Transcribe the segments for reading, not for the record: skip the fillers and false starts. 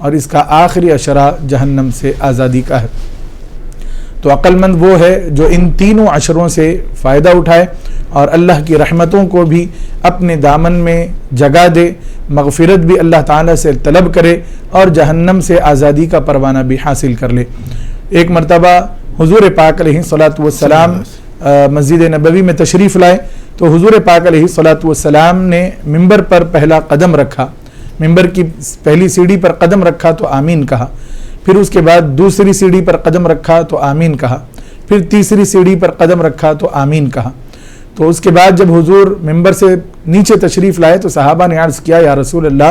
اور اس کا آخری عشرہ جہنم سے آزادی کا ہے۔ تو عقل مند وہ ہے جو ان تینوں عشروں سے فائدہ اٹھائے اور اللہ کی رحمتوں کو بھی اپنے دامن میں جگہ دے، مغفرت بھی اللہ تعالیٰ سے طلب کرے اور جہنم سے آزادی کا پروانہ بھی حاصل کر لے۔ ایک مرتبہ حضور پاک علیہ الصلاۃ والسلام مسجد نبوی میں تشریف لائے تو حضور پاک علیہ الصلاۃ والسلام نے ممبر پر پہلا قدم رکھا، ممبر کی پہلی سیڑھی پر قدم رکھا تو آمین کہا، پھر اس کے بعد دوسری سیڑھی پر قدم رکھا تو آمین کہا، پھر تیسری سیڑھی پر قدم رکھا تو آمین کہا۔ تو اس کے بعد جب حضور ممبر سے نیچے تشریف لائے تو صحابہ نے عرض کیا، یا رسول اللہ،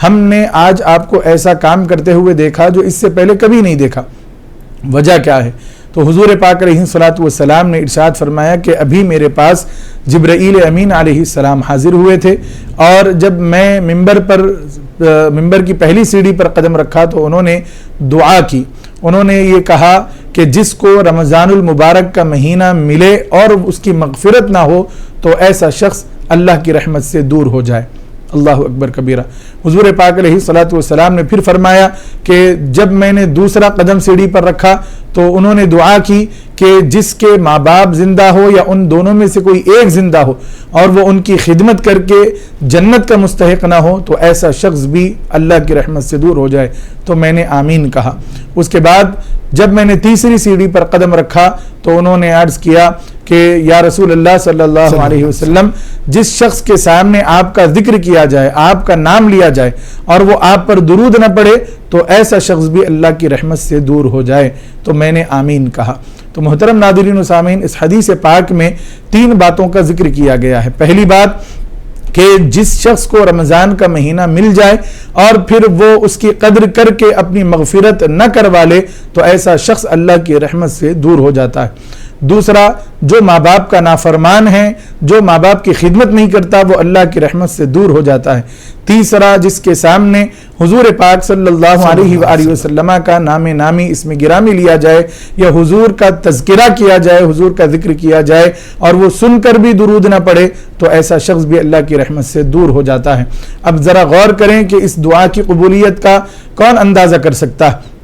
ہم نے آج آپ کو ایسا کام کرتے ہوئے دیکھا جو اس سے پہلے کبھی نہیں دیکھا، وجہ کیا ہے؟ تو حضور پاک علیہ الصلاۃ والسلام نے ارشاد فرمایا کہ ابھی میرے پاس جبرائیل امین علیہ السلام حاضر ہوئے تھے، اور جب میں ممبر کی پہلی سیڑھی پر قدم رکھا تو انہوں نے دعا کی، انہوں نے یہ کہا کہ جس کو رمضان المبارک کا مہینہ ملے اور اس کی مغفرت نہ ہو تو ایسا شخص اللہ کی رحمت سے دور ہو جائے۔ اللہ اکبر کبیرہ۔ حضور پاک علیہ الصلاۃ والسلام نے پھر فرمایا کہ جب میں نے دوسرا قدم سیڑھی پر رکھا تو انہوں نے دعا کی کہ جس کے ماں باپ زندہ ہو یا ان دونوں میں سے کوئی ایک زندہ ہو اور وہ ان کی خدمت کر کے جنت کا مستحق نہ ہو تو ایسا شخص بھی اللہ کی رحمت سے دور ہو جائے، تو میں نے آمین کہا۔ اس کے بعد جب میں نے تیسری سیڑھی پر قدم رکھا تو انہوں نے عرض کیا کہ یا رسول اللہ صلی اللہ علیہ وسلم، جس شخص کے سامنے آپ کا ذکر کیا جائے، آپ کا نام لیا جائے اور وہ آپ پر درود نہ پڑے تو ایسا شخص بھی اللہ کی رحمت سے دور ہو جائے، تو میں نے آمین کہا۔ تو محترم ناظرین و سامعین، اس حدیث پاک میں 3 باتوں کا ذکر کیا گیا ہے۔ پہلی بات کہ جس شخص کو رمضان کا مہینہ مل جائے اور پھر وہ اس کی قدر کر کے اپنی مغفرت نہ کروا لے تو ایسا شخص اللہ کی رحمت سے دور ہو جاتا ہے۔ دوسرا، جو ماں باپ کا نافرمان ہے، جو ماں باپ کی خدمت نہیں کرتا، وہ اللہ کی رحمت سے دور ہو جاتا ہے۔ تیسرا، جس کے سامنے حضور پاک صلی اللہ علیہ وآلہ وسلم کا نام نامی اسم گرامی لیا جائے یا حضور کا تذکرہ کیا جائے، حضور کا ذکر کیا جائے اور وہ سن کر بھی درود نہ پڑے تو ایسا شخص بھی اللہ کی رحمت سے دور ہو جاتا ہے۔ اب ذرا غور کریں کہ اس دعا کی قبولیت کا کون اندازہ کر سکتا ہے؟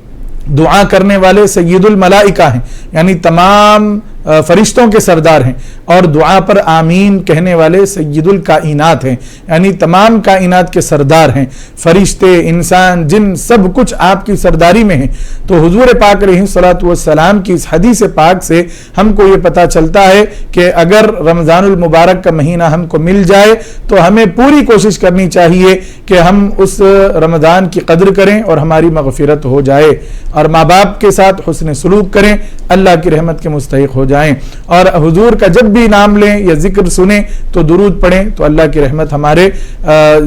دعا کرنے والے سید الملائکہ ہیں، یعنی تمام فرشتوں کے سردار ہیں، اور دعا پر آمین کہنے والے سید الکائنات ہیں، یعنی تمام کائنات کے سردار ہیں، فرشتے، انسان، جن، سب کچھ آپ کی سرداری میں ہیں۔ تو حضور پاک علیہ الصلاۃ والسلام کی اس حدیث پاک سے ہم کو یہ پتہ چلتا ہے کہ اگر رمضان المبارک کا مہینہ ہم کو مل جائے تو ہمیں پوری کوشش کرنی چاہیے کہ ہم اس رمضان کی قدر کریں اور ہماری مغفرت ہو جائے، اور ماں باپ کے ساتھ حسن سلوک کریں، اللہ کی رحمت کے مستحق ہو جائیں، اور حضور کا جب بھی نام لیں یا ذکر سنیں تو درود پڑھیں تو اللہ کی رحمت ہمارے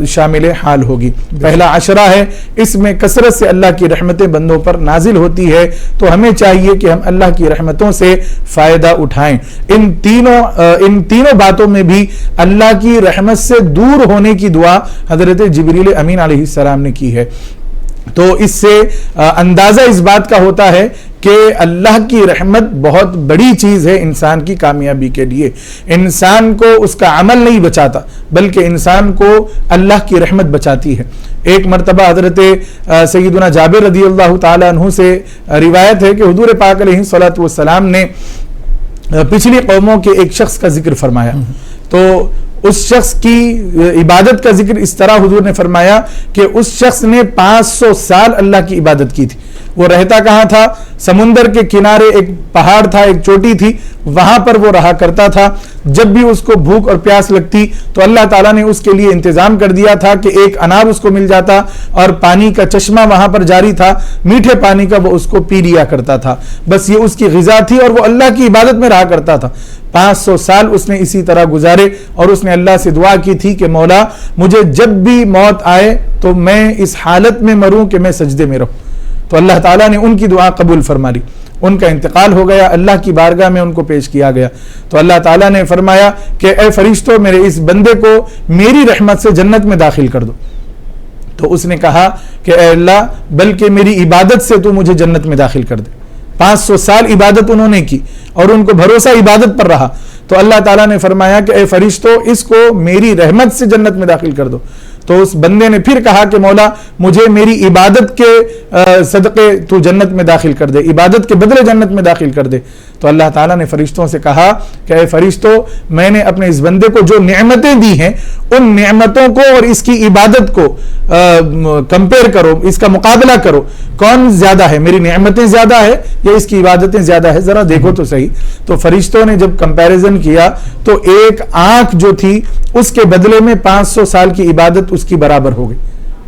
شامل حال ہوگی۔ پہلا عشرہ ہے، اس میں کثرت سے اللہ کی رحمتیں بندوں پر نازل ہوتی ہے، تو ہمیں چاہیے کہ ہم اللہ کی رحمتوں سے فائدہ اٹھائیں۔ ان تینوں باتوں میں بھی اللہ کی رحمت سے دور ہونے کی دعا حضرت جبریل امین علیہ السلام نے کی ہے۔ تو اس سے اندازہ اس بات کا ہوتا ہے کہ اللہ کی رحمت بہت بڑی چیز ہے انسان کی کامیابی کے لیے۔ انسان کو اس کا عمل نہیں بچاتا بلکہ انسان کو اللہ کی رحمت بچاتی ہے۔ ایک مرتبہ حضرت سیدنا جابر رضی اللہ تعالیٰ عنہ سے روایت ہے کہ حضور پاک علیہ الصلاۃ والسلام نے پچھلی قوموں کے ایک شخص کا ذکر فرمایا، تو اس شخص کی عبادت کا ذکر اس طرح حضور نے فرمایا کہ اس شخص نے 500 سال اللہ کی عبادت کی تھی۔ وہ رہتا کہاں تھا؟ سمندر کے کنارے ایک پہاڑ تھا، ایک چوٹی تھی، وہاں پر وہ رہا کرتا تھا۔ جب بھی اس کو بھوک اور پیاس لگتی تو اللہ تعالیٰ نے اس کے لیے انتظام کر دیا تھا کہ ایک انار اس کو مل جاتا اور پانی کا چشمہ وہاں پر جاری تھا، میٹھے پانی کا، وہ اس کو پی لیا کرتا تھا۔ بس یہ اس کی غذا تھی اور وہ اللہ کی عبادت میں رہا کرتا تھا۔ 500 سال اس نے اسی طرح گزارے اور اس نے اللہ سے دعا کی تھی کہ مولا مجھے جب بھی موت آئے تو میں اس حالت میں مروں کہ میں سجدے میں رہوں۔ تو اللہ تعالیٰ نے ان کی دعا قبول فرما لی، ان کا انتقال ہو گیا، اللہ کی بارگاہ میں ان کو پیش کیا گیا۔ تو اللہ تعالیٰ نے فرمایا کہ اے فرشتوں، میرے اس بندے کو میری رحمت سے جنت میں داخل کر دو۔ تو اس نے کہا کہ اے اللہ، بلکہ میری عبادت سے تو مجھے جنت میں داخل کر دے۔ 500 سال عبادت انہوں نے کی اور ان کو بھروسہ عبادت پر رہا، تو اللہ تعالیٰ نے فرمایا کہ اے فرشتوں، اس کو میری رحمت سے جنت میں داخل کر دو۔ تو اس بندے نے پھر کہا کہ مولا مجھے میری عبادت کے صدقے تو جنت میں داخل کر دے، عبادت کے بدلے جنت میں داخل کر دے. تو اللہ تعالیٰ نے فرشتوں سے کہا کہ اے فرشتوں، میں نے اپنے اس بندے کو جو نعمتیں دی ہیں ان نعمتوں کو اور اس کی عبادت کو کمپیئر کرو، اس کا مقابلہ کرو، کون زیادہ ہے، میری نعمتیں زیادہ ہے یا اس کی عبادتیں زیادہ ہے، ذرا دیکھو تو صحیح. تو فرشتوں نے جب کمپیریزن کیا تو ایک آنکھ جو تھی اس کے بدلے میں 500 سال کی عبادت اس کی برابر ہو گئی.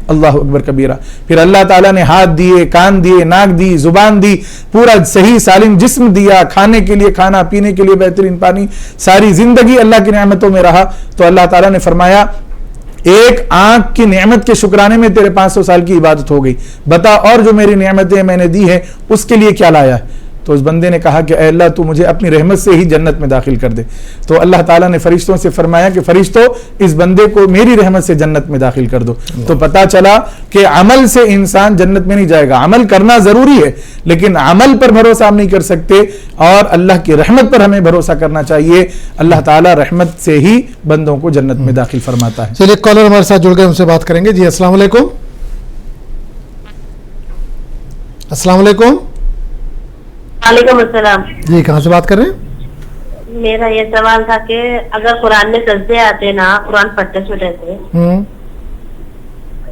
اللہ اکبر کبیرہ. پھر اللہ تعالیٰ نے ہاتھ دیے، کان دیے، ناک دی، زبان دی، پورا صحیح سالم جسم دیا، کھانے کے لیے کھانا، پینے کے لیے بہترین پانی، ساری زندگی اللہ کی نعمتوں میں رہا. تو اللہ تعالیٰ نے فرمایا ایک آنکھ کی نعمت کے شکرانے میں تیرے 500 سال کی عبادت ہو گئی، بتا اور جو میری نعمتیں میں نے دی ہیں اس کے لیے کیا لایا ہے. تو اس بندے نے کہا کہ اے اللہ تو مجھے اپنی رحمت سے ہی جنت میں داخل کر دے. تو اللہ تعالیٰ نے فرشتوں سے فرمایا کہ فرشتوں اس بندے کو میری رحمت سے جنت میں داخل کر دو. تو پتا چلا کہ عمل سے انسان جنت میں نہیں جائے گا. عمل کرنا ضروری ہے لیکن عمل پر بھروسہ ہم نہیں کر سکتے اور اللہ کی رحمت پر ہمیں بھروسہ کرنا چاہیے. اللہ تعالیٰ رحمت سے ہی بندوں کو جنت میں داخل فرماتا ہے. چلیے کالر ہمارے ساتھ جڑ گئے، ہم سے بات کریں گے. جی السلام علیکم. السلام علیکم. وعلیکم السلام. جی کہاں سے بات کر رہے ہیں؟ میرا یہ سوال تھا کہ اگر قرآن میں سجدے آتے نا، قرآن پڑھتے سنتے تھے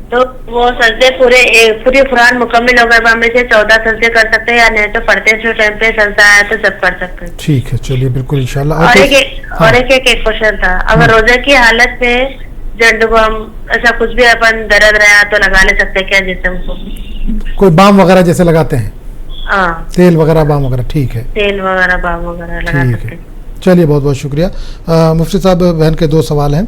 تو وہ سجدے پوری قرآن مکمل ہو گئے ہم میں سے 14 سجدے کر سکتے ہیں یا نہیں تو پڑھتے جو ٹائم پہ سجدہ آیا تو سب کر سکتے ہیں؟ ٹھیک ہے چلیے بالکل انشاءاللہ. اور ایک کوشچن تھا، اگر روزے کی حالت میں جنڈ کو ہم ایسا کچھ بھی اپن درد رہا تو لگا لے سکتے کیا جسم کو؟ کوئی بام وغیرہ جیسے لگاتے ہیں، ہاں تیل وغیرہ بام وغیرہ. ٹھیک ہے تیل وغیرہ بام وغیرہ لگا ٹھیک سکتے ہے. ہیں. چلیے بہت بہت شکریہ. مفتی صاحب بہن کے 2 سوال ہیں.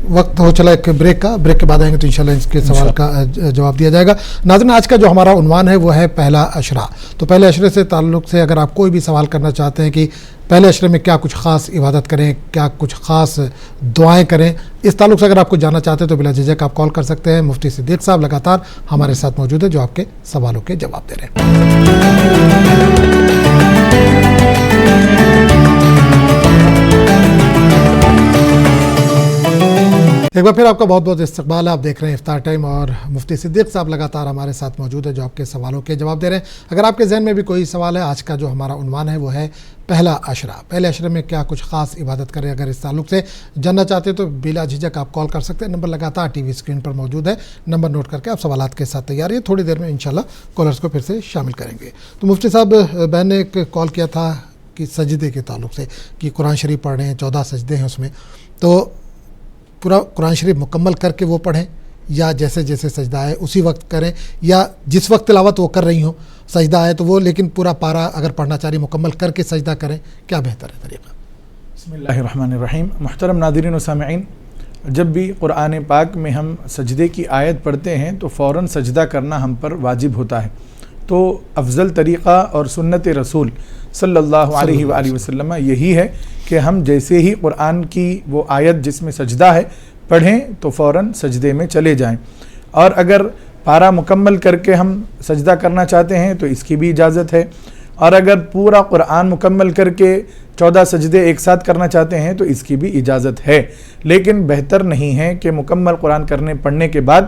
وقت ہو چلا ایک بریک کا، بریک کے بعد آئیں گے تو انشاءاللہ اس کے سوال کا جواب دیا جائے گا. ناظرین آج کا جو ہمارا عنوان ہے وہ ہے پہلا عشرہ. تو پہلے عشرے سے تعلق سے اگر آپ کوئی بھی سوال کرنا چاہتے ہیں کہ پہلے عشرے میں کیا کچھ خاص عبادت کریں، کیا کچھ خاص دعائیں کریں، اس تعلق سے اگر آپ کچھ جاننا چاہتے ہیں تو بلا جھجک آپ کال کر سکتے ہیں. مفتی صدیق صاحب لگاتار ہمارے ساتھ موجود ہے جو آپ کے سوالوں کے جواب دے رہے ہیں. ایک بار پھر آپ کا بہت بہت استقبال ہے. آپ دیکھ رہے ہیں افطار ٹائم اور مفتی صدیق صاحب لگاتار ہمارے ساتھ موجود ہے جو آپ کے سوالوں کے جواب دے رہے ہیں. اگر آپ کے ذہن میں بھی کوئی سوال ہے، آج کا جو ہمارا عنوان ہے وہ ہے پہلا عشرہ. پہلے عشرے میں کیا کچھ خاص عبادت کریں، اگر اس تعلق سے جاننا چاہتے ہیں تو بلا جھجک آپ کال کر سکتے ہیں. نمبر لگاتار ٹی وی اسکرین پر موجود ہے، نمبر نوٹ کر کے آپ سوالات کے ساتھ تیار ہے. تھوڑی دیر میں انشاءاللہ کالرز کو پھر سے شامل کریں گے. تو مفتی صاحب بہن نے ایک کال کیا تھا کہ سجدے کے تعلق سے کہ قرآن شریف پڑھ رہے ہیں، 14 سجدے ہیں اس میں، تو پورا قرآن شریف مکمل کر کے وہ پڑھیں یا جیسے جیسے سجدہ آئے اسی وقت کریں، یا جس وقت تلاوت وہ کر رہی ہوں سجدہ آئے تو وہ لیکن پورا پارا اگر پڑھنا چاہ رہی مکمل کر کے سجدہ کریں، کیا بہتر ہے طریقہ؟ بسم اللہ الرحمن الرحیم. محترم ناظرین و سامعین، جب بھی قرآن پاک میں ہم سجدے کی آیت پڑھتے ہیں تو فوراً سجدہ کرنا ہم پر واجب ہوتا ہے. تو افضل طریقہ اور سنت رسول صلی اللہ علیہ وآلہ وسلم یہی ہے کہ ہم جیسے ہی قرآن کی وہ آیت جس میں سجدہ ہے پڑھیں تو فوراً سجدے میں چلے جائیں. اور اگر پارا مکمل کر کے ہم سجدہ کرنا چاہتے ہیں تو اس کی بھی اجازت ہے، اور اگر پورا قرآن مکمل کر کے 14 سجدے ایک ساتھ کرنا چاہتے ہیں تو اس کی بھی اجازت ہے. لیکن بہتر نہیں ہے کہ مکمل قرآن پڑھنے کے بعد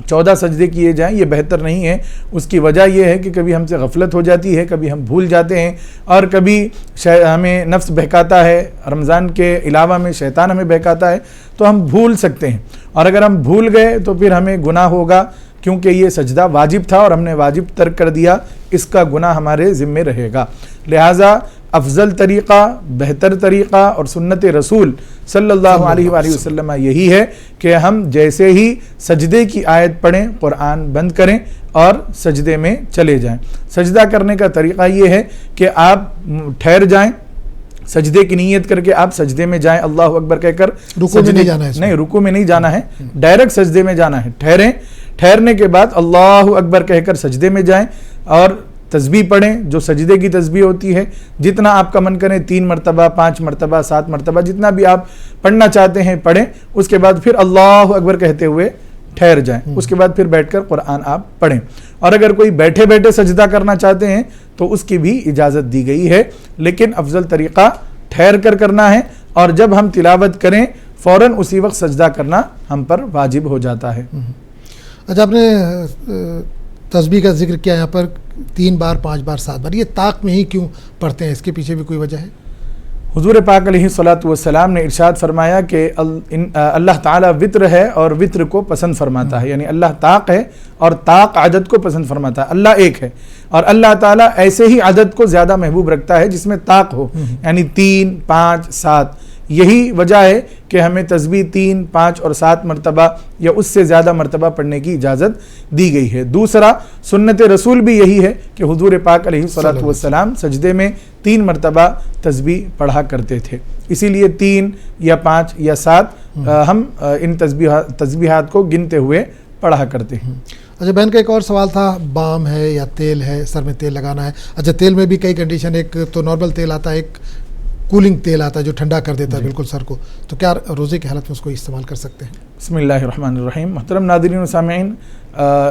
14 سجدے کیے جائیں، یہ بہتر نہیں ہے. اس کی وجہ یہ ہے کہ کبھی ہم سے غفلت ہو جاتی ہے، کبھی ہم بھول جاتے ہیں، اور کبھی ہمیں نفس بہکاتا ہے، رمضان کے علاوہ میں شیطان ہمیں بہکاتا ہے تو ہم بھول سکتے ہیں. اور اگر ہم بھول گئے تو پھر ہمیں گناہ ہوگا، کیونکہ یہ سجدہ واجب تھا اور ہم نے واجب ترک کر دیا، اس کا گناہ ہمارے ذمے رہے گا. لہٰذا افضل طریقہ، بہتر طریقہ اور سنت رسول صلی اللہ علیہ وآلہ وسلم یہی ہے کہ ہم جیسے ہی سجدے کی آیت پڑھیں قرآن بند کریں اور سجدے میں چلے جائیں. سجدہ کرنے کا طریقہ یہ ہے کہ آپ ٹھہر جائیں، سجدے کی نیت کر کے آپ سجدے میں جائیں، اللہ اکبر کہہ کر. رکوع میں نہیں جانا ہے، نہیں رکوع میں نہیں جانا ہے، ڈائریکٹ سجدے میں جانا ہے. ٹھہرنے کے بعد اللہ اکبر کہہ کر سجدے میں جائیں اور تسبیح پڑھیں جو سجدے کی تسبیح ہوتی ہے. جتنا آپ کا من کریں، 3 مرتبہ 5 مرتبہ 7 مرتبہ جتنا بھی آپ پڑھنا چاہتے ہیں پڑھیں. اس کے بعد پھر اللہ اکبر کہتے ہوئے ٹھہر جائیں. اس کے بعد پھر بیٹھ کر قرآن آپ پڑھیں. اور اگر کوئی بیٹھے بیٹھے سجدہ کرنا چاہتے ہیں تو اس کی بھی اجازت دی گئی ہے، لیکن افضل طریقہ ٹھہر کر کرنا ہے. اور جب ہم تلاوت کریں فوراً اسی وقت سجدہ کرنا ہم پر واجب ہو جاتا ہے۔ اچھا، آپ نے تسبیح کا ذکر کیا یہاں پر 3 بار 5 بار 7 بار، یہ طاق میں ہی کیوں پڑھتے ہیں؟ اس کے پیچھے بھی کوئی وجہ ہے؟ حضور پاک علیہ الصلوۃ والسلام نے ارشاد فرمایا کہ اللہ تعالیٰ وطر ہے اور وطر کو پسند فرماتا ہے، یعنی اللہ طاق ہے اور طاق عدد کو پسند فرماتا ہے۔ اللہ ایک ہے اور اللہ تعالیٰ ایسے ہی عدد کو زیادہ محبوب رکھتا ہے جس میں طاق ہو، یعنی 3 5 7۔ یہی وجہ ہے کہ ہمیں تسبیح 3 5 اور 7 مرتبہ یا اس سے زیادہ مرتبہ پڑھنے کی اجازت دی گئی ہے۔ دوسرا سنت رسول بھی یہی ہے کہ حضور پاک علیہ الصلوۃ والسلام سجدے میں 3 مرتبہ تسبیح پڑھا کرتے تھے، اسی لیے 3 یا 5 یا 7 ہم ان تسبیحات کو گنتے ہوئے پڑھا کرتے ہیں۔ اچھا بہن کا ایک اور سوال تھا، بام ہے یا تیل ہے، سر میں تیل لگانا ہے۔ اچھا تیل میں بھی کئی کنڈیشن، ایک تو نارمل تیل آتا ہے، ایک کولنگ تیل آتا ہے جو ٹھنڈا کر دیتا ہے بالکل سر کو، تو کیا روزے کی حالت میں اس کو استعمال کر سکتے ہیں؟ بسم اللہ الرحمن الرحیم۔ محترم ناظرین و سامعین،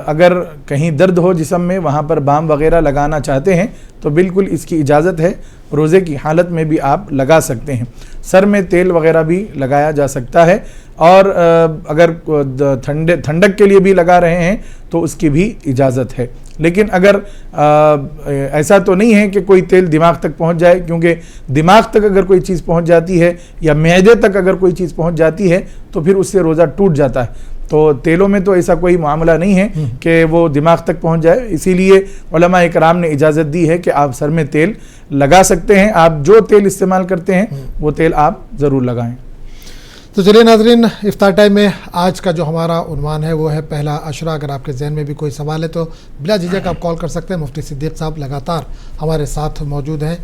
اگر کہیں درد ہو جسم میں، وہاں پر بام وغیرہ لگانا چاہتے ہیں تو بالکل اس کی اجازت ہے، روزے کی حالت میں بھی آپ لگا سکتے ہیں۔ سر میں تیل وغیرہ بھی لگایا جا سکتا ہے، اور اگر ٹھنڈک کے لیے بھی لگا رہے ہیں تو اس کی بھی اجازت ہے۔ لیکن اگر ایسا تو نہیں ہے کہ کوئی تیل دماغ تک پہنچ جائے، کیونکہ دماغ تک اگر کوئی چیز پہنچ جاتی ہے یا معدے تک اگر کوئی چیز پہنچ جاتی ہے تو پھر اس سے روزہ ٹوٹ جاتا ہے۔ تو تیلوں میں تو ایسا کوئی معاملہ نہیں ہے کہ وہ دماغ تک پہنچ جائے، اسی لیے علماء اکرام نے اجازت دی ہے کہ آپ سر میں تیل لگا سکتے ہیں۔ آپ جو تیل استعمال کرتے ہیں وہ تیل آپ ضرور لگائیں۔ تو چلیے ناظرین، افطار ٹائم میں آج کا جو ہمارا عنوان ہے وہ ہے پہلا عشرہ۔ اگر آپ کے ذہن میں بھی کوئی سوال ہے تو بلا جھجک آپ کال کر سکتے ہیں۔ مفتی صدیق صاحب لگاتار ہمارے ساتھ موجود ہیں،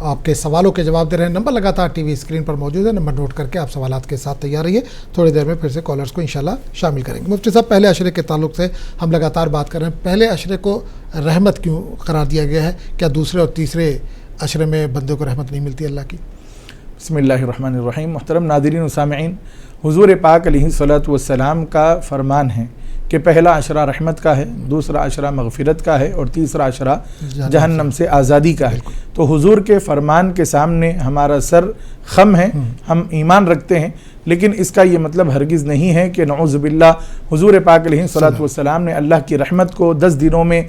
آپ کے سوالوں کے جواب دے رہے ہیں۔ نمبر لگاتار ٹی وی اسکرین پر موجود ہے، نمبر نوٹ کر کے آپ سوالات کے ساتھ تیار رہیے، تھوڑی دیر میں پھر سے کالرز کو انشاءاللہ شامل کریں گے۔ مفتی صاحب، پہلے عشرے کے تعلق سے ہم لگاتار بات کر رہے ہیں، پہلے عشرے کو رحمت کیوں قرار دیا گیا ہے؟ کیا دوسرے اور تیسرے عشرے میں بندے کو رحمت نہیں ملتی اللہ کی؟ بسم اللہ الرحمن الرحیم۔ محترم ناظرین و سامعین، حضور پاک علیہ الصلوۃ والسلام کا فرمان ہے کہ پہلا عشرہ رحمت کا ہے، دوسرا عشرہ مغفرت کا ہے اور تیسرا عشرہ جہنم سے آزادی کا ہے۔ تو حضور کے فرمان کے سامنے ہمارا سر خم ہے، ہم ایمان رکھتے ہیں، لیکن اس کا یہ مطلب ہرگز نہیں ہے کہ نعوذ باللہ حضور پاک علیہ الصلوۃ والسلام نے اللہ کی رحمت کو 10 دنوں میں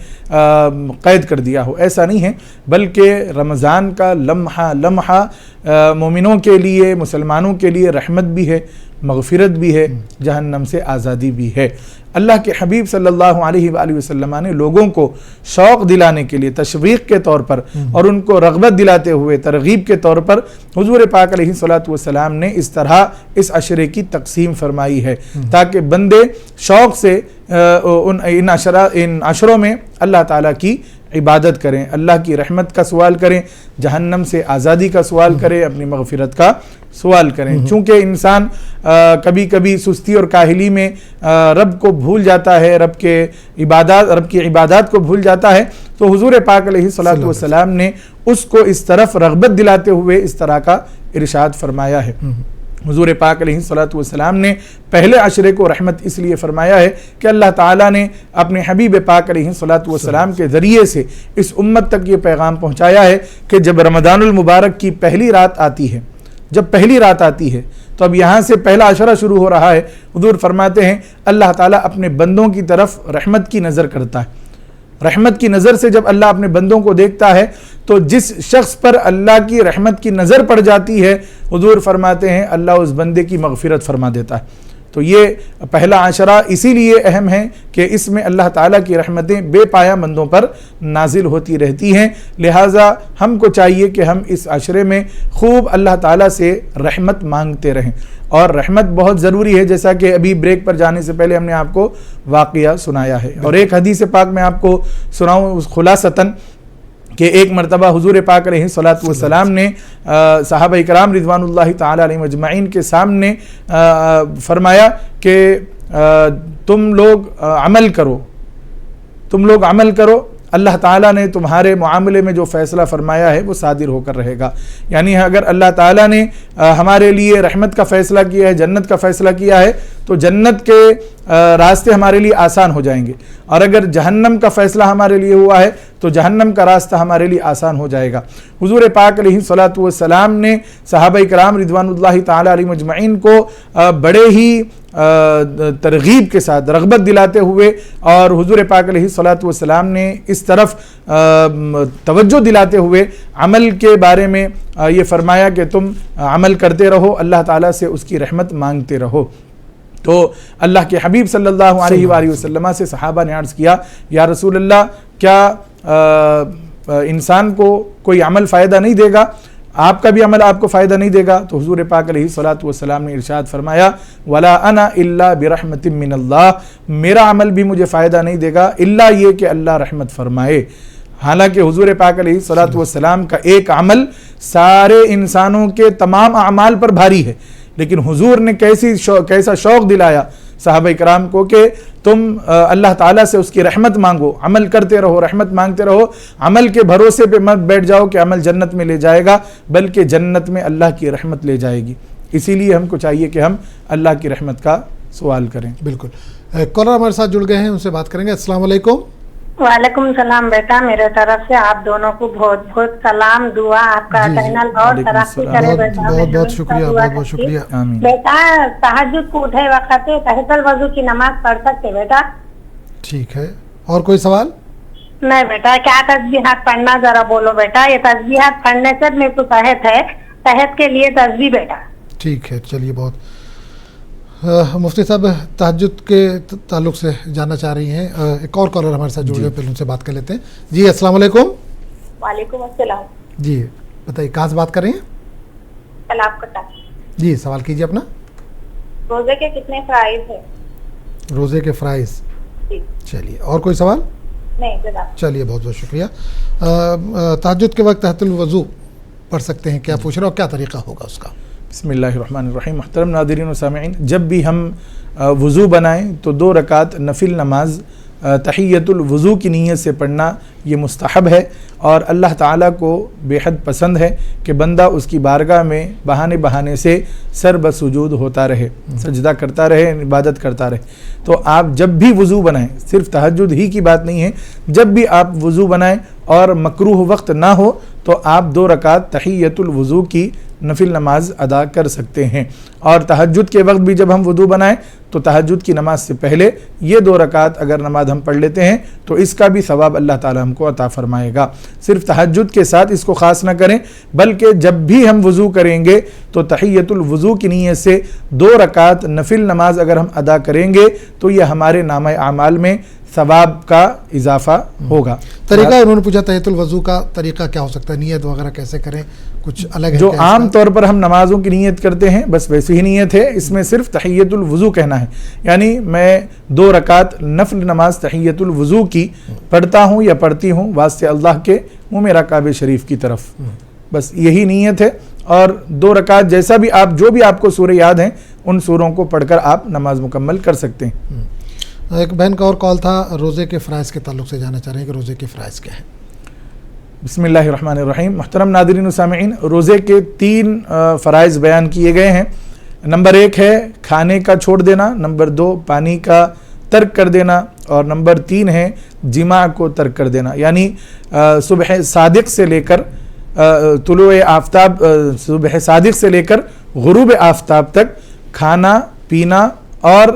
قید کر دیا ہو، ایسا نہیں ہے، بلکہ رمضان کا لمحہ لمحہ مومنوں کے لیے، مسلمانوں کے لیے رحمت بھی ہے، مغفرت بھی ہے، جہنم سے آزادی بھی ہے۔ اللہ کے حبیب صلی اللہ علیہ وآلہ وسلم نے لوگوں کو شوق دلانے کے لیے، تشویق کے طور پر اور ان کو رغبت دلاتے ہوئے، ترغیب کے طور پر حضور پاک علیہ الصلوۃ والسلام نے اس طرح اس عشرے کی تقسیم فرمائی ہے، تاکہ بندے شوق سے ان عشروں میں اللہ تعالیٰ کی عبادت کریں، اللہ کی رحمت کا سوال کریں، جہنم سے آزادی کا سوال کریں، اپنی مغفرت کا سوال کریں۔ چونکہ انسان کبھی کبھی سستی اور کاہلی میں رب کو بھول جاتا ہے، رب کی عبادات کو بھول جاتا ہے، تو حضور پاک علیہ الصلوۃ والسلام نے اس کو اس طرف رغبت دلاتے ہوئے اس طرح کا ارشاد فرمایا ہے۔ حضور پاک علیہ الصلوۃ والسلام نے پہلے عشرے کو رحمت اس لیے فرمایا ہے کہ اللہ تعالیٰ نے اپنے حبیب پاک علیہ الصلوۃ والسلام کے ذریعے سے اس امت تک یہ پیغام پہنچایا ہے کہ جب رمضان المبارک کی پہلی رات آتی ہے، جب پہلی رات آتی ہے تو اب یہاں سے پہلا عشرہ شروع ہو رہا ہے، حضور فرماتے ہیں اللہ تعالیٰ اپنے بندوں کی طرف رحمت کی نظر کرتا ہے۔ رحمت کی نظر سے جب اللہ اپنے بندوں کو دیکھتا ہے تو جس شخص پر اللہ کی رحمت کی نظر پڑ جاتی ہے، حضور فرماتے ہیں اللہ اس بندے کی مغفرت فرما دیتا ہے۔ تو یہ پہلا عشرہ اسی لیے اہم ہے کہ اس میں اللہ تعالیٰ کی رحمتیں بے پایہ بندوں پر نازل ہوتی رہتی ہیں، لہٰذا ہم کو چاہیے کہ ہم اس عشرے میں خوب اللہ تعالیٰ سے رحمت مانگتے رہیں، اور رحمت بہت ضروری ہے، جیسا کہ ابھی بریک پر جانے سے پہلے ہم نے آپ کو واقعہ سنایا ہے۔ اور ایک حدیث پاک میں آپ کو سناؤں خلاصتاً کہ ایک مرتبہ حضور پاک علیہ الصلوۃ والسلام نے صحابہ کرام رضوان اللہ تعالی علیہم اجمعین کے سامنے فرمایا کہ تم لوگ عمل کرو، اللہ تعالیٰ نے تمہارے معاملے میں جو فیصلہ فرمایا ہے وہ صادر ہو کر رہے گا۔ یعنی اگر اللہ تعالیٰ نے ہمارے لیے رحمت کا فیصلہ کیا ہے، جنت کا فیصلہ کیا ہے، تو جنت کے راستے ہمارے لیے آسان ہو جائیں گے، اور اگر جہنم کا فیصلہ ہمارے لیے ہوا ہے تو جہنم کا راستہ ہمارے لیے آسان ہو جائے گا۔ حضور پاک علیہ الصلوۃ والسلام نے صحابہ کرام رضوان اللہ تعالی علیہم اجمعین کو بڑے ہی ترغیب کے ساتھ رغبت دلاتے ہوئے اور حضور پاک علیہ الصلوۃ والسلام نے اس طرف توجہ دلاتے ہوئے عمل کے بارے میں یہ فرمایا کہ تم عمل کرتے رہو، اللہ تعالیٰ سے اس کی رحمت مانگتے رہو۔ تو اللہ کے حبیب صلی اللہ علیہ وآلہ وسلم سے صحابہ نے عرض کیا یا رسول اللہ کیا انسان کو کوئی عمل فائدہ نہیں دے گا، آپ کا بھی عمل آپ کو فائدہ نہیں دے گا؟ تو حضور پاک علیہ الصلوۃ والسلام نے ارشاد فرمایا ولا انا الا برحمت من اللہ، میرا عمل بھی مجھے فائدہ نہیں دے گا الا یہ کہ اللہ رحمت فرمائے۔ حالانکہ حضور پاک علیہ الصلوۃ والسلام کا ایک عمل سارے انسانوں کے تمام اعمال پر بھاری ہے، لیکن حضور نے کیسا شوق دلایا صحابہ کرام کو کہ تم اللہ تعالیٰ سے اس کی رحمت مانگو، عمل کرتے رہو، رحمت مانگتے رہو، عمل کے بھروسے پہ مت بیٹھ جاؤ کہ عمل جنت میں لے جائے گا، بلکہ جنت میں اللہ کی رحمت لے جائے گی۔ اسی لیے ہم کو چاہیے کہ ہم اللہ کی رحمت کا سوال کریں۔ بالکل، کالر ہمارے ساتھ جڑ گئے ہیں، ان سے بات کریں گے۔ السلام علیکم۔ وعلیکم السلام بیٹا، میرے طرف سے آپ دونوں کو بہت بہت سلام، دعا آپ کا چینل اور ترقی کرے بیٹا۔ بہت بہت شکریہ، بہت بہت شکریہ۔ آمین۔ بیٹا تہجد کو اٹھے وقت تحت الوضو کی نماز پڑھ سکتے بیٹا؟ ٹھیک ہے، اور کوئی سوال؟ نہیں بیٹا، کیا تسبیحات پڑھنا ذرا بولو بیٹا، یہ تسبیحات پڑھنے سے میرے کو صحت ہے، صحت کے لیے تسبیح بیٹا۔ ٹھیک ہے، چلیے بہت مفتی صاحب تہجد کے تعلق سے جاننا چاہ رہی ہیں، ایک اور کالر ہمارے ساتھ جڑ گئے، پہلے ان سے بات کر لیتے ہیں۔ جی السلام علیکم۔ وعلیکم السلام۔ جی بتائیے کہاں سے بات کر رہی ہیں؟ سلام کٹا۔ جی سوال کیجیے اپنا۔ روزے کے کتنے فرائض ہیں؟ روزے کے فرائض، جی چلیے اور کوئی سوال؟ نہیں جناب۔ چلیے بہت بہت شکریہ۔ تہجد کے وقت تحت الوضو پڑھ سکتے ہیں، کیا پوچھ رہے ہو، کیا طریقہ ہوگا اس کا؟ بسم اللہ الرحمن الرحیم۔ محترم ناظرین و سامعین، جب بھی ہم وضو بنائیں تو 2 رکعت نفل نماز تحیۃ الوضو کی نیت سے پڑھنا یہ مستحب ہے، اور اللہ تعالیٰ کو بے حد پسند ہے کہ بندہ اس کی بارگاہ میں بہانے بہانے سے سر بسجود ہوتا رہے، سجدہ کرتا رہے، عبادت کرتا رہے۔ تو آپ جب بھی وضو بنائیں، صرف تہجد ہی کی بات نہیں ہے، جب بھی آپ وضو بنائیں اور مکروہ وقت نہ ہو تو آپ 2 رکعت تحیۃ الوضو کی نفل نماز ادا کر سکتے ہیں۔ اور تہجد کے وقت بھی جب ہم وضو بنائیں تو تہجد کی نماز سے پہلے یہ 2 رکعت اگر نماز ہم پڑھ لیتے ہیں تو اس کا بھی ثواب اللہ تعالیٰ ہم کو عطا فرمائے گا۔ صرف تہجد کے ساتھ اس کو خاص نہ کریں، بلکہ جب بھی ہم وضو کریں گے تو تحیۃ الوضو کی نیت سے 2 رکعت نفل نماز اگر ہم ادا کریں گے تو یہ ہمارے نامہ اعمال میں ثواب کا اضافہ ہوگا۔ طریقہ انہوں نے پوچھا تحیۃ الوضو کا طریقہ کیا ہو سکتا ہے، نیت وغیرہ کیسے کریں، کچھ الگ ہے جو کیا عام طور پر ہم نمازوں کی نیت کرتے ہیں بس ویسی ہی نیت ہے، اس میں صرف تحیۃ الوضو کہنا ہے، یعنی میں 2 رکعت نفل نماز تحیۃ الوضو کی پڑھتا ہوں یا پڑھتی ہوں واسطے اللہ کے منہ میرا کعبہ شریف کی طرف، بس یہی نیت ہے۔ اور 2 رکعت جیسا بھی آپ جو بھی آپ کو سورہ یاد ہیں ان سوروں کو پڑھ کر آپ نماز مکمل کر سکتے ہیں۔ ایک بہن کا اور کال تھا، روزے کے فرائض کے تعلق سے جاننا چاہ رہے ہیں کہ روزے کے فرائض کیا ہیں۔ بسم اللہ الرحمن الرحیم۔ محترم ناظرین و سامعین، روزے کے 3 فرائض بیان کیے گئے ہیں۔ نمبر 1 ہے کھانے کا چھوڑ دینا، نمبر 2 پانی کا ترک کر دینا، اور نمبر 3 ہے جماع کو ترک کر دینا، یعنی صبح صادق سے لے کر طلوع آفتاب، صبح صادق سے لے کر غروب آفتاب تک کھانا پینا اور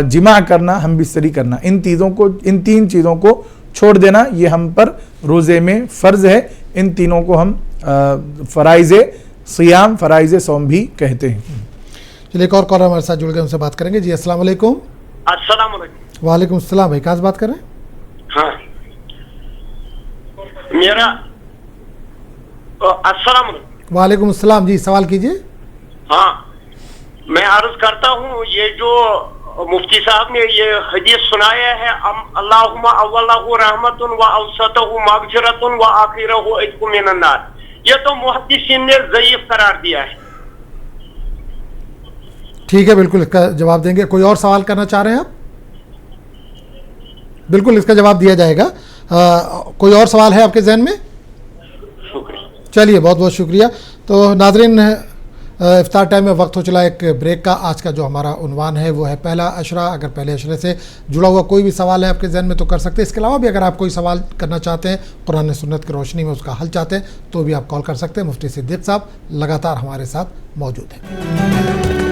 جماع کرنا، ہم بستری کرنا، ان 3 چیزوں کو چھوڑ دینا یہ ہم پر روزے میں فرض ہے۔ ان تینوں کو ہم فرائض صیام، فرائض صوم بھی کہتے ہیں۔ چلیے ایک اور کالر ہمارے ساتھ جڑ گئے، ان سے بات کریں گے۔ جی السلام علیکم۔ السلام علیکم۔ وعلیکم السلام، بھائی کہاں سے بات کر رہے ہیں؟ ہاں میرا السلام علیکم۔ وعلیکم السلام، جی سوال کیجیے۔ ہاں میں عرض کرتا ہوں، یہ جو مفتی صاحب نے یہ حدیث سنایا ہے، اللہم اولہ رحمت و اوسطہ مغفرت و آخرہ عتق من النار، یہ تو محدثین نے ضعیف قرار دیا ہے۔ ٹھیک ہے، بالکل اس کا جواب دیں گے۔ کوئی اور سوال کرنا چاہ رہے ہیں آپ؟ بالکل اس کا جواب دیا جائے گا۔ کوئی اور سوال ہے آپ کے ذہن میں؟ شکریہ۔ چلیے بہت بہت شکریہ۔ تو ناظرین افطار ٹائم میں وقت ہو چلا ایک بریک کا. آج کا جو ہمارا عنوان ہے وہ ہے پہلا اشرہ. اگر پہلے اشرے سے جڑا ہوا کوئی بھی سوال ہے آپ کے ذہن میں تو کر سکتے ہیں. اس کے علاوہ بھی اگر آپ کوئی سوال کرنا چاہتے ہیں, قرآن سنت کی روشنی میں اس کا حل چاہتے ہیں, تو بھی آپ کال کر سکتے ہیں. مفتی صدیق صاحب لگاتار ہمارے ساتھ موجود ہیں.